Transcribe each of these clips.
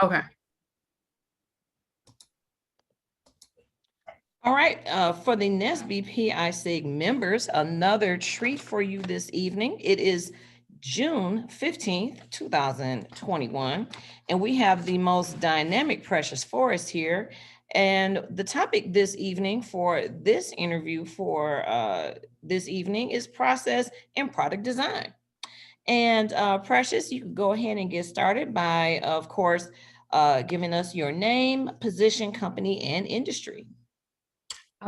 Okay. All right, for the NSBE SIG members, another treat for you this evening. It is June 15th, 2021, and we have the most dynamic Precious Forrest here. And the topic this evening for this interview for this evening is process and product design. And Precious, you can go ahead and get started by, of course, giving us your name, position, company, and industry.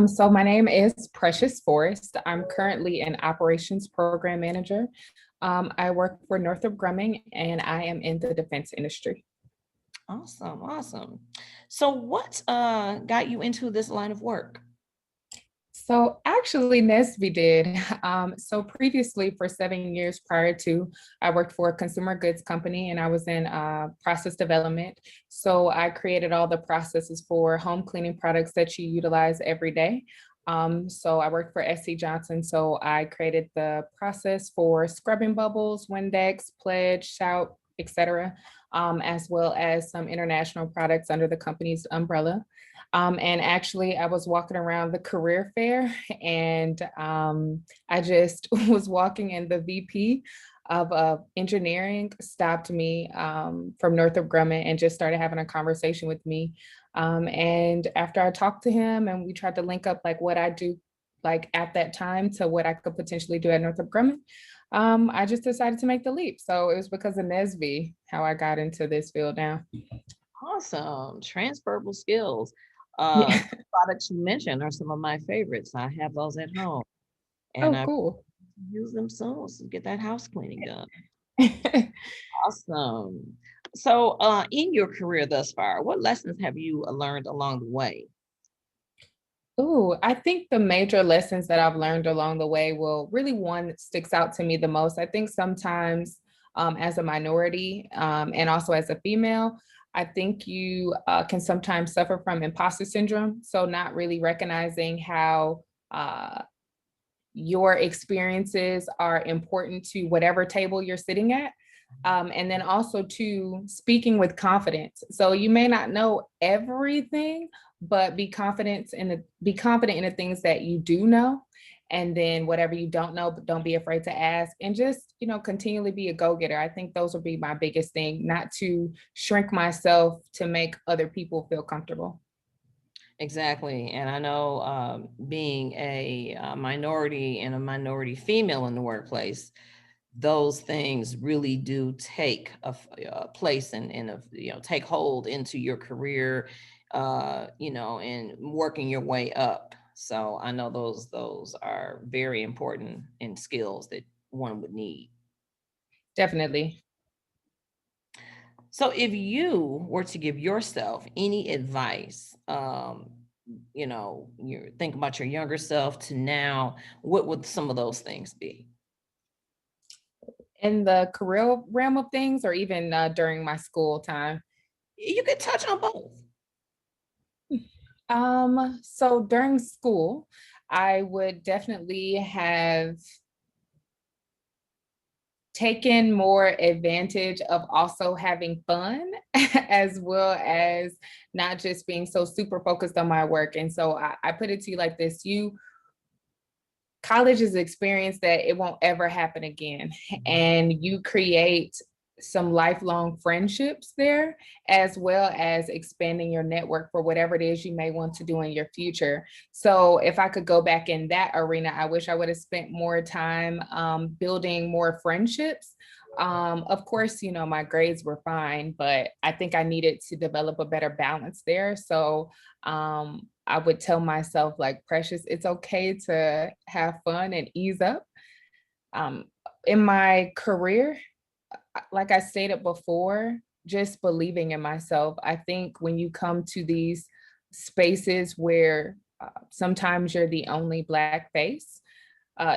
So my name is Precious Forrest. I'm currently an operations program manager. I work for Northrop Grumman and I am in the defense industry. Awesome, awesome. So what got you into this line of work? So actually NSBE did. So previously for 7 years prior to, I worked for a consumer goods company and I was in process development. So I created all the processes for home cleaning products that you utilize every day. So I worked for SC Johnson. So I created the process for scrubbing bubbles, Windex, Pledge, Shout, etc., as well as some international products under the company's umbrella. And actually, I was walking around the career fair and I just was walking and the VP of engineering stopped me from Northrop Grumman and just started having a conversation with me. And after I talked to him and we tried to link up like what I do like at that time to what I could potentially do at Northrop Grumman, I just decided to make the leap. So it was because of NSBE how I got into this field now. Awesome, transferable skills. Yeah. Products you mentioned are some of my favorites. I have those at home, and Oh, I cool. use them soon to get that house cleaning done. Awesome. So, in your career thus far, what lessons have you learned along the way? Oh, I think the major lessons that I've learned along the way, well, really one that sticks out to me the most. I think sometimes as a minority and also as a female, I think you can sometimes suffer from imposter syndrome. So not really recognizing how your experiences are important to whatever table you're sitting at. And then also to speaking with confidence. So you may not know everything, but be confident in the things that you do know. And then whatever you don't know, but don't be afraid to ask and just, continually be a go-getter. I think those would be my biggest thing, not to shrink myself to make other people feel comfortable. Exactly. And I know being a minority and a minority female in the workplace, those things really do take a place and take hold into your career, and working your way up. So I know those are very important and skills that one would need. Definitely. So if you were to give yourself any advice, you think about your younger self to now, what would some of those things be? In the career realm of things, or even during my school time. You could touch on both. So during school, I would definitely have taken more advantage of also having fun as well as not just being so super focused on my work. And so I put it to you like this, college is an experience that it won't ever happen again. And you create some lifelong friendships there, as well as expanding your network for whatever it is you may want to do in your future. So if I could go back in that arena, I wish I would have spent more time building more friendships. Of course, my grades were fine, but I think I needed to develop a better balance there. So I would tell myself, like, Precious, it's okay to have fun and ease up. Um, in my career, like I stated before, just believing in myself. I think when you come to these spaces where sometimes you're the only Black face,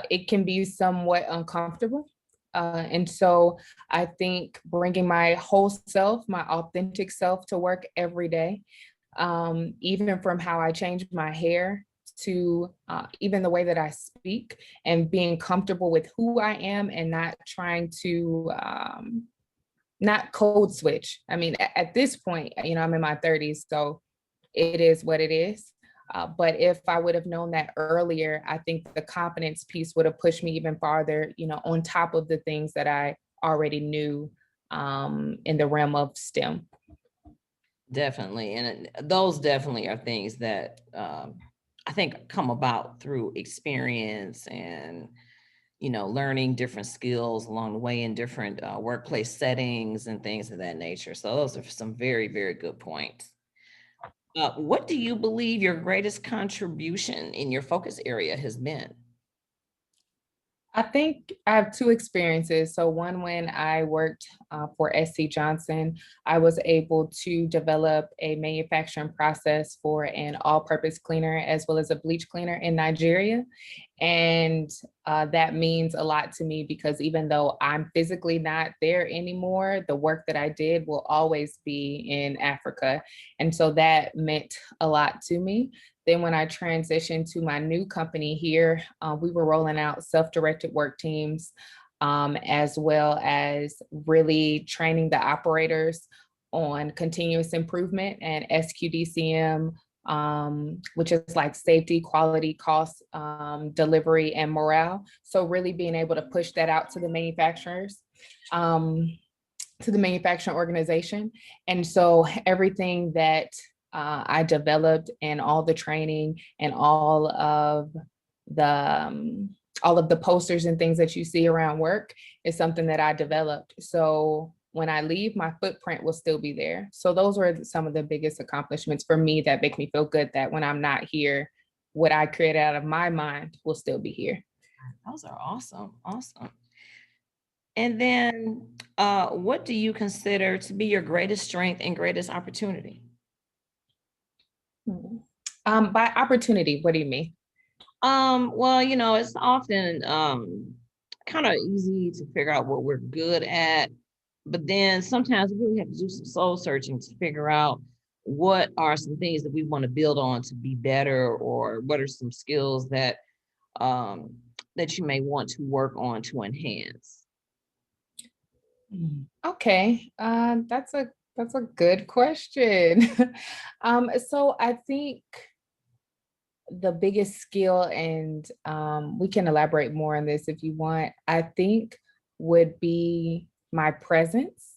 it can be somewhat uncomfortable. And so I think bringing my whole self, my authentic self to work every day, even from how I change my hair to even the way that I speak and being comfortable with who I am and not trying to not code switch. I mean, at this point, you know, I'm in my 30s, so it is what it is. But if I would have known that earlier, I think the confidence piece would have pushed me even farther, you know, on top of the things that I already knew in the realm of STEM. Definitely. And those definitely are things that I think come about through experience and, learning different skills along the way in different workplace settings and things of that nature. So those are some very, very good points. What do you believe your greatest contribution in your focus area has been? I think I have two experiences. So one, when I worked for SC Johnson, I was able to develop a manufacturing process for an all-purpose cleaner as well as a bleach cleaner in Nigeria. And that means a lot to me because even though I'm physically not there anymore, the work that I did will always be in Africa. And so that meant a lot to me. Then when I transitioned to my new company here, we were rolling out self-directed work teams, as well as really training the operators on continuous improvement and SQDCM, which is like safety, quality, cost, delivery, and morale. So really being able to push that out to the manufacturers. To the manufacturing organization. And so everything that I developed and all the training and all of the posters and things that you see around work is something that I developed. So when I leave, my footprint will still be there. So those were some of the biggest accomplishments for me that make me feel good that when I'm not here, what I created out of my mind will still be here. Those are awesome. Awesome. And then, what do you consider to be your greatest strength and greatest opportunity? By opportunity, what do you mean? Well, it's often kind of easy to figure out what we're good at, but then sometimes we really have to do some soul searching to figure out what are some things that we want to build on to be better, or what are some skills um, that you may want to work on to enhance. Okay, that's a good question. So I think the biggest skill, and we can elaborate more on this if you want, I think would be my presence.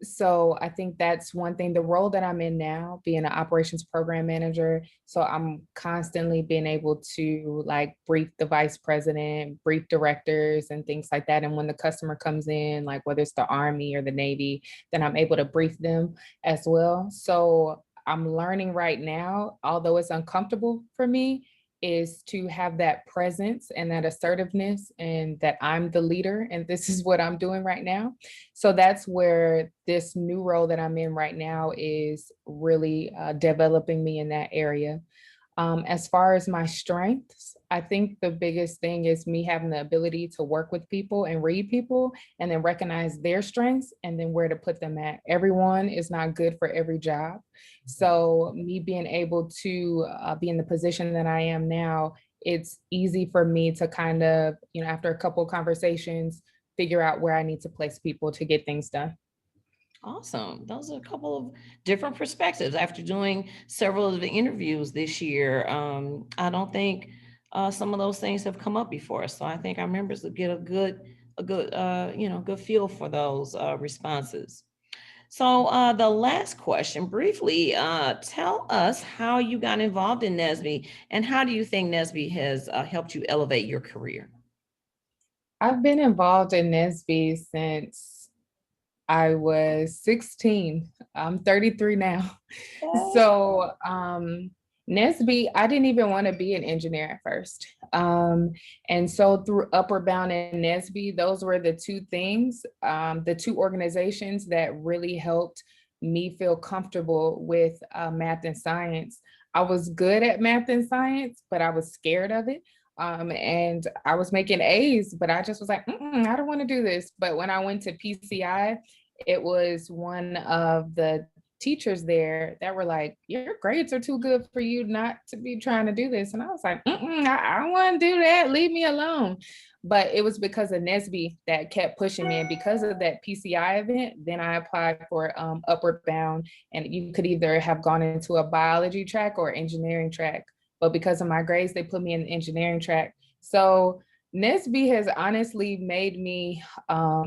So I think that's one thing. The role that I'm in now, being an operations program manager, so I'm constantly being able to like brief the vice president, brief directors and things like that. And when the customer comes in, like whether it's the Army or the Navy, then I'm able to brief them as well. So I'm learning right now, although it's uncomfortable for me, is to have that presence and that assertiveness and that I'm the leader and this is what I'm doing right now. So that's where this new role that I'm in right now is really developing me in that area. As far as my strengths, I think the biggest thing is me having the ability to work with people and read people and then recognize their strengths and then where to put them at. Everyone is not good for every job. So me being able to be in the position that I am now, it's easy for me to kind of, you know, after a couple of conversations, figure out where I need to place people to get things done. Awesome. Those are a couple of different perspectives. After doing several of the interviews this year, I don't think some of those things have come up before. So I think our members will get good feel for those responses. So the last question, briefly, tell us how you got involved in NSBE and how do you think NSBE has helped you elevate your career? I've been involved in NSBE since I was 16. I'm 33 now. So NSBE, I didn't even want to be an engineer at first. And so through Upward Bound and NSBE, those were the two things, the two organizations that really helped me feel comfortable with math and science. I was good at math and science, but I was scared of it. And I was making A's, but I just was like, I don't want to do this. But when I went to PCI, it was one of the teachers there that were like, your grades are too good for you not to be trying to do this. And I was like, I don't want to do that. Leave me alone. But it was because of NSBE that kept pushing me. And because of that PCI event, then I applied for Upward Bound. And you could either have gone into a biology track or engineering track. But because of my grades, they put me in the engineering track. So NSBE has honestly made me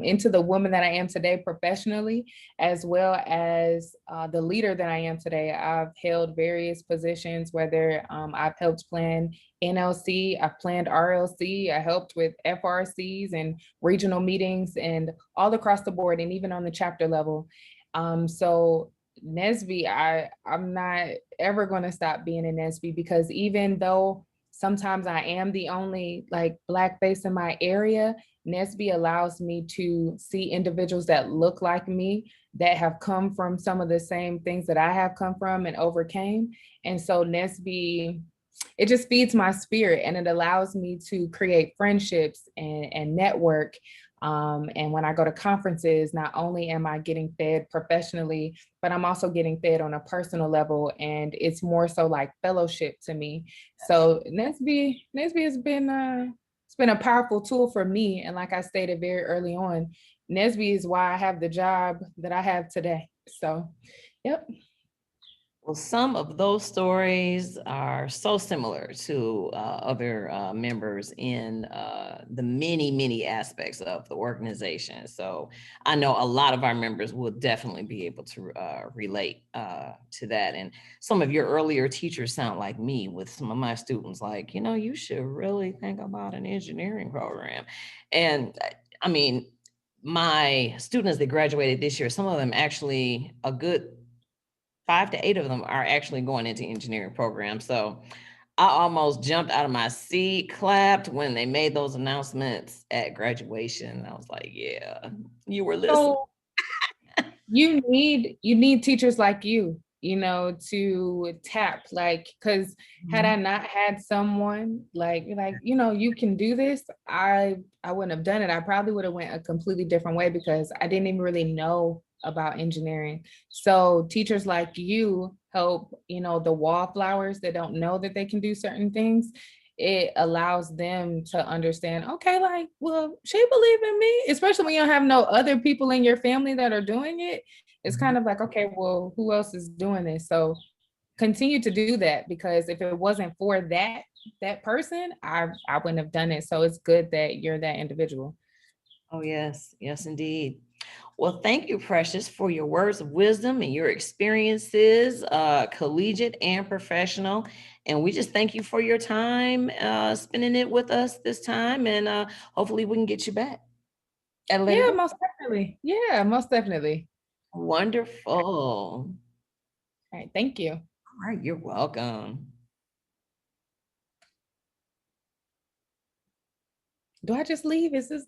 into the woman that I am today professionally, as well as the leader that I am today. I've held various positions, whether I've helped plan NLC, I've planned RLC, I helped with FRCs and regional meetings and all across the board, and even on the chapter level. So NSBE, I'm not ever going to stop being in NSBE, because even though sometimes I am the only like Black face in my area, NSBE allows me to see individuals that look like me, that have come from some of the same things that I have come from and overcame. And so NSBE, it just feeds my spirit, and it allows me to create friendships and network. And when I go to conferences, not only am I getting fed professionally, but I'm also getting fed on a personal level. And it's more so like fellowship to me. So NSBE has been it's been a powerful tool for me. And like I stated very early on, NSBE is why I have the job that I have today. So, yep. Well, some of those stories are so similar to other members in the many, many aspects of the organization. So I know a lot of our members will definitely be able to relate to that. And some of your earlier teachers sound like me with some of my students, like, you know, you should really think about an engineering program. And I mean, my students that graduated this year, some of them actually, a good 5 to 8 of them are actually going into engineering programs. So I almost jumped out of my seat, clapped when they made those announcements at graduation. I was like, yeah, you were listening. So you need teachers like you know, to tap, like, because had I not had someone like, you know, you can do this, I wouldn't have done it. I probably would have went a completely different way, because I didn't even really know about engineering. So teachers like you help, you know, the wallflowers that don't know that they can do certain things. It allows them to understand, okay, like, well, she believed in me, especially when you don't have no other people in your family that are doing it. It's kind of like, okay, well, who else is doing this? So continue to do that, because if it wasn't for that person, I wouldn't have done it. So it's good that you're that individual. Oh, yes. Yes, indeed. Well, thank you, Precious, for your words of wisdom and your experiences, collegiate and professional. And we just thank you for your time spending it with us this time. And hopefully we can get you back at a later Yeah, date. most definitely. Yeah, most definitely. Wonderful. All right, thank you. All right, you're welcome. Do I just leave? Is this